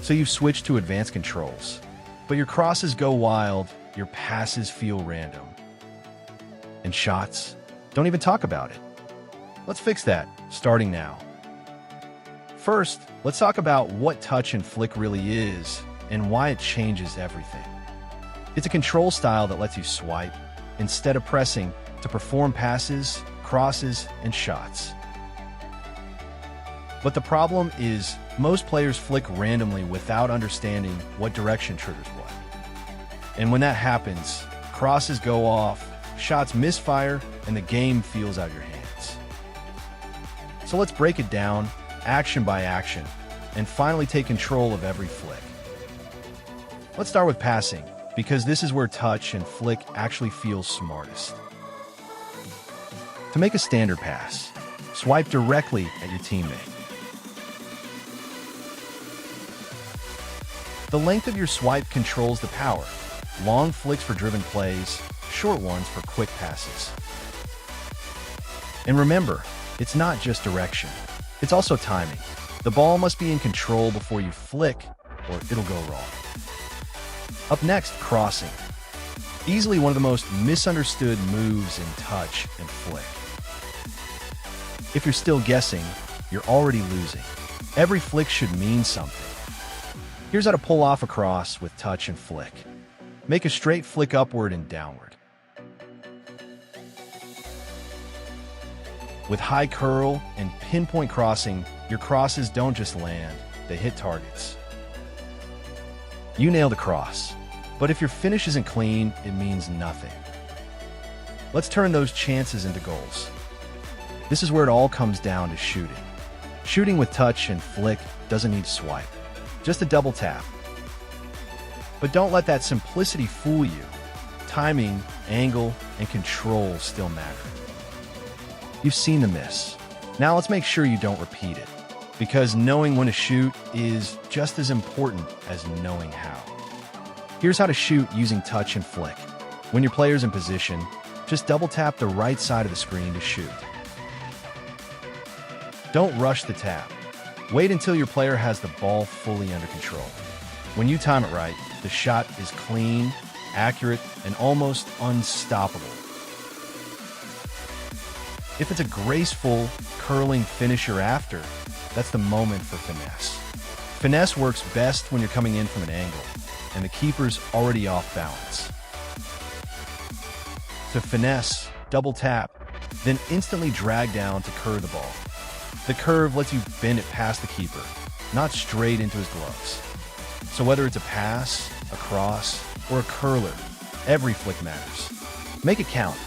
So you've switched to advanced controls. But your crosses go wild, your passes feel random. And shots? Don't even talk about it. Let's fix that, starting now. First, let's talk about what touch and flick really is and why it changes everything. It's a control style that lets you swipe, instead of pressing, to perform passes, crosses, and shots. But the problem is, most players flick randomly without understanding what direction triggers what. And when that happens, crosses go off, shots misfire, and the game feels out your hands. So let's break it down, action by action, and finally take control of every flick. Let's start with passing, because this is where touch and flick actually feel smartest. To make a standard pass, swipe directly at your teammate. The length of your swipe controls the power. Long flicks for driven plays, short ones for quick passes. And remember, it's not just direction, it's also timing. The ball must be in control before you flick, or it'll go wrong. Up next, crossing. Easily one of the most misunderstood moves in touch and flick. If you're still guessing, you're already losing. Every flick should mean something. Here's how to pull off a cross with touch and flick. Make a straight flick upward and downward. With high curl and pinpoint crossing, your crosses don't just land, they hit targets. You nail the cross, but if your finish isn't clean, it means nothing. Let's turn those chances into goals. This is where it all comes down to shooting. Shooting with touch and flick doesn't need to swipe, just a double tap. But don't let that simplicity fool you. Timing, angle, and control still matter. You've seen the miss. Now let's make sure you don't repeat it, because knowing when to shoot is just as important as knowing how. Here's how to shoot using touch and flick. When your player's in position, just double tap the right side of the screen to shoot. Don't rush the tap. Wait until your player has the ball fully under control. When you time it right, the shot is clean, accurate, and almost unstoppable. If it's a graceful, curling finish you're after, that's the moment for finesse. Finesse works best when you're coming in from an angle, and the keeper's already off balance. To finesse, double tap, then instantly drag down to curve the ball. The curve lets you bend it past the keeper, not straight into his gloves. So whether it's a pass, a cross, or a curler, every flick matters. Make it count.